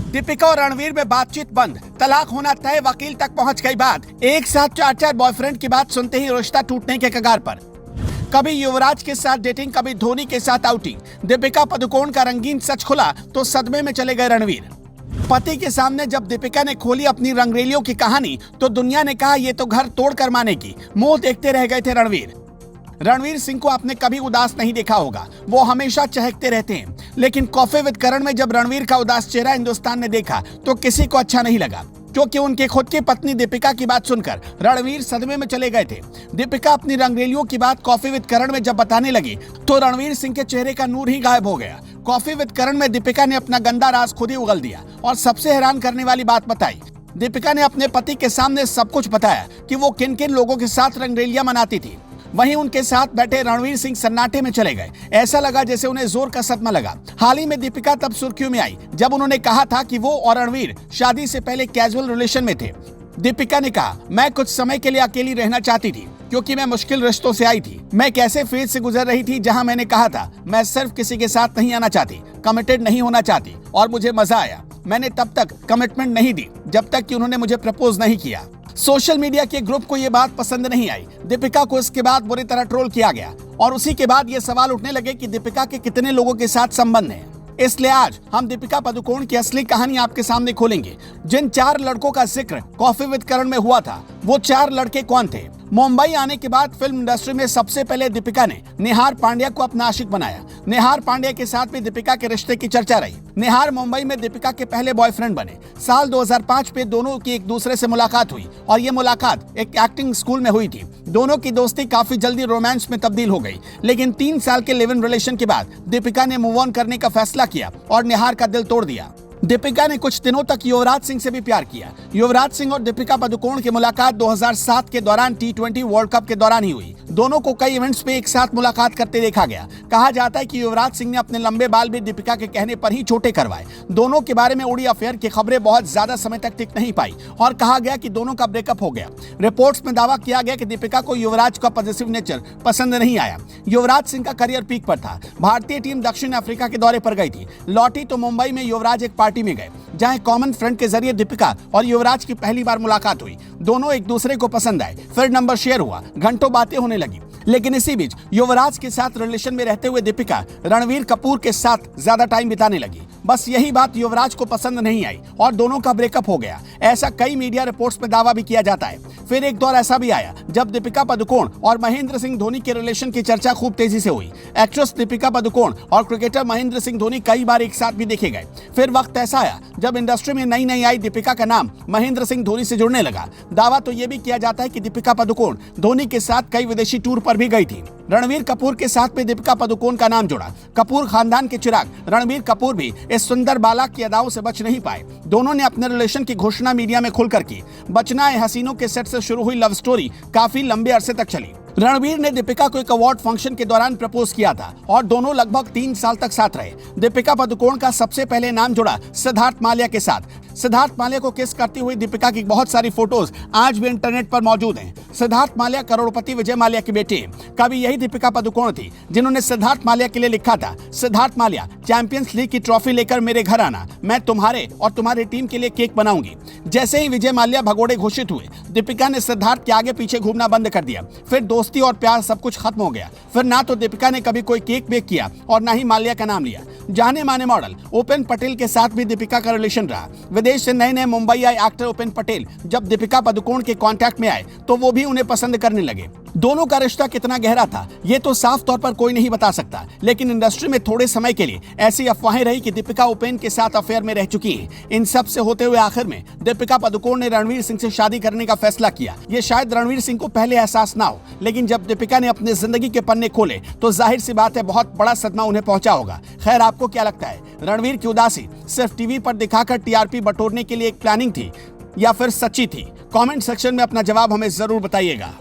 दीपिका और रणवीर में बातचीत बंद, तलाक होना तय, वकील तक पहुंच गई बात। एक साथ चार बॉयफ्रेंड की बात सुनते ही रिश्ता टूटने के कगार पर। कभी युवराज के साथ डेटिंग, कभी धोनी के साथ आउटिंग। दीपिका पादुकोण का रंगीन सच खुला तो सदमे में चले गए रणवीर। पति के सामने जब दीपिका ने खोली अपनी रंगरेलियों की कहानी तो दुनिया ने कहा ये तो घर तोड़कर मानेगी। मुंह देखते रह गए थे रणवीर। रणवीर सिंह को आपने कभी उदास नहीं देखा होगा, वो हमेशा चहकते रहते हैं। लेकिन कॉफी विद करण में जब रणवीर का उदास चेहरा हिंदुस्तान ने देखा तो किसी को अच्छा नहीं लगा, क्योंकि उनके खुद की पत्नी दीपिका की बात सुनकर रणवीर सदमे में चले गए थे। दीपिका अपनी रंगरेलियों की बात कॉफी विद करण में जब बताने लगी तो रणवीर सिंह के चेहरे का नूर ही गायब हो गया। कॉफी विद करण में दीपिका ने अपना गंदा राज खुद ही उगल दिया और सबसे हैरान करने वाली बात बताई। दीपिका ने अपने पति के सामने सब कुछ बताया कि वो किन किन लोगों के साथ रंगरेलियां मनाती थी। वहीं उनके साथ बैठे रणवीर सिंह सन्नाटे में चले गए। ऐसा लगा जैसे उन्हें जोर का सदमा लगा। हाल ही में दीपिका तब सुर्खियों में आई जब उन्होंने कहा था कि वो और रणवीर शादी से पहले कैजुअल रिलेशन में थे। दीपिका ने कहा, मैं कुछ समय के लिए अकेली रहना चाहती थी क्योंकि मैं मुश्किल रिश्तों से आई थी। मैं एक ऐसे फेज से गुजर रही थी जहां मैंने कहा था मैं सिर्फ किसी के साथ नहीं आना चाहती, कमिटेड नहीं होना चाहती, और मुझे मजा आया। मैंने तब तक कमिटमेंट नहीं दी जब तक कि उन्होंने मुझे प्रपोज नहीं किया। सोशल मीडिया के ग्रुप को ये बात पसंद नहीं आई। दीपिका को इसके बाद बुरी तरह ट्रोल किया गया और उसी के बाद ये सवाल उठने लगे कि दीपिका के कितने लोगों के साथ संबंध हैं। इसलिए आज हम दीपिका पादुकोण की असली कहानी आपके सामने खोलेंगे। जिन 4 लड़कों का जिक्र कॉफी विद करण में हुआ था, वो 4 लड़के कौन थे? मुंबई आने के बाद फिल्म इंडस्ट्री में सबसे पहले दीपिका ने निहार पांड्या को अपना आशिक बनाया। निहार पांड्या के साथ भी दीपिका के रिश्ते की चर्चा रही। निहार मुंबई में दीपिका के पहले बॉयफ्रेंड बने। साल 2005 में दोनों की एक दूसरे से मुलाकात हुई और ये मुलाकात एक एक्टिंग स्कूल में हुई थी। दोनों की दोस्ती काफी जल्दी रोमांस में तब्दील हो गई, लेकिन 3 साल के लिव इन रिलेशन के बाद दीपिका ने मूव ऑन करने का फैसला किया और निहार का दिल तोड़ दिया। दीपिका ने कुछ दिनों तक युवराज सिंह से भी प्यार किया। युवराज सिंह और दीपिका पादुकोण की मुलाकात 2007 के दौरान T20 वर्ल्ड कप के दौरान ही हुई। दोनों को कई इवेंट्स पे एक साथ मुलाकात करते देखा गया। कहा जाता है कि युवराज सिंह ने अपने लंबे बाल भी दीपिका के कहने पर ही छोटे करवाए। दोनों के बारे में उड़ी अफेयर की खबरें बहुत ज्यादा समय तक टिक नहीं पाई और कहा गया कि दोनों का ब्रेकअप हो गया। रिपोर्ट्स में दावा किया गया कि दीपिका को युवराज का पॉजिटिव नेचर पसंद नहीं आया। युवराज सिंह का करियर पीक पर था। भारतीय टीम दक्षिण अफ्रीका के दौरे पर गई थी। लौटी तो मुंबई में युवराज एक पार्टी में गए जहां कॉमन फ्रेंड के जरिए दीपिका और युवराज की पहली बार मुलाकात हुई। दोनों एक दूसरे को पसंद आए, फिर नंबर शेयर हुआ, घंटों बातें होने लगी। लेकिन इसी बीच युवराज के साथ रिलेशन में रहते हुए दीपिका रणवीर कपूर के साथ ज्यादा टाइम बिताने लगी। बस यही बात युवराज को पसंद नहीं आई और दोनों का ब्रेकअप हो गया। ऐसा कई मीडिया रिपोर्ट्स में दावा भी किया जाता है। फिर एक दौर ऐसा भी आया जब दीपिका पादुकोण और महेंद्र सिंह धोनी के रिलेशन की चर्चा खूब तेजी से हुई। एक्ट्रेस दीपिका पादुकोण और क्रिकेटर महेंद्र सिंह धोनी कई बार एक साथ भी देखे गए। फिर वक्त ऐसा आया जब इंडस्ट्री में नई आई दीपिका का नाम महेंद्र सिंह धोनी से जुड़ने लगा। दावा तो ये भी किया जाता है कि दीपिका पादुकोण धोनी के साथ कई विदेशी टूर पर भी गई थी। रणवीर कपूर के साथ भी दीपिका पादुकोण का नाम जुड़ा। कपूर खानदान के चिराग रणवीर कपूर भी इस सुंदर बालक की अदाओं से बच नहीं पाए। दोनों ने अपने रिलेशन की घोषणा मीडिया में खुलकर की। बचना है हसीनों के सेट से शुरू हुई लव स्टोरी काफी लंबे अरसे तक चली। रणवीर ने दीपिका को एक अवार्ड फंक्शन के दौरान प्रपोज किया था और दोनों लगभग 3 साल तक साथ रहे। दीपिका पादुकोण का सबसे पहले नाम जुड़ा सिद्धार्थ माल्या के साथ। सिद्धार्थ माल्या को किस करती हुई दीपिका की बहुत सारी फोटोज आज भी इंटरनेट पर मौजूद हैं। सिद्धार्थ माल्या करोड़पति विजय माल्या की बेटी हैं। कभी यही दीपिका पादुकोण थी जिन्होंने सिद्धार्थ माल्या के लिए लिखा था, सिद्धार्थ माल्या चैंपियंस लीग की ट्रॉफी लेकर मेरे घर आना, मैं तुम्हारे और तुम्हारी टीम के लिए केक बनाऊंगी। जैसे ही विजय माल्या भगोड़े घोषित हुए, दीपिका ने सिद्धार्थ के आगे पीछे घूमना बंद कर दिया। फिर दोस्ती और प्यार सब कुछ खत्म हो गया। फिर ना तो दीपिका ने कभी कोई केक बेक किया और ना ही माल्या का नाम लिया। जाने माने मॉडल उपेन पटेल के साथ भी दीपिका का रिलेशन रहा। विदेश से नए मुंबई आए एक्टर उपेन पटेल जब दीपिका पादुकोण के कांटेक्ट में आए तो वो भी उन्हें पसंद करने लगे। दोनों का रिश्ता कितना गहरा था ये तो साफ तौर पर कोई नहीं बता सकता, लेकिन इंडस्ट्री में थोड़े समय के लिए ऐसी अफवाहें रही कि दीपिका उपेन के साथ अफेयर में रह चुकी हैं। इन सब से होते हुए आखिर में दीपिका पादुकोण ने रणवीर सिंह से शादी करने का फैसला किया। ये शायद रणवीर सिंह को पहले एहसास ना हो, लेकिन जब दीपिका ने अपनी जिंदगी के पन्ने खोले तो जाहिर सी बात है बहुत बड़ा सदमा उन्हें पहुंचा होगा। खैर, आपको क्या लगता है, रणवीर की उदासी सिर्फ टीवी पर दिखाकर टीआरपी बटोरने के लिए एक प्लानिंग थी या फिर सच्ची थी? कमेंट सेक्शन में अपना जवाब हमें जरूर बताइएगा।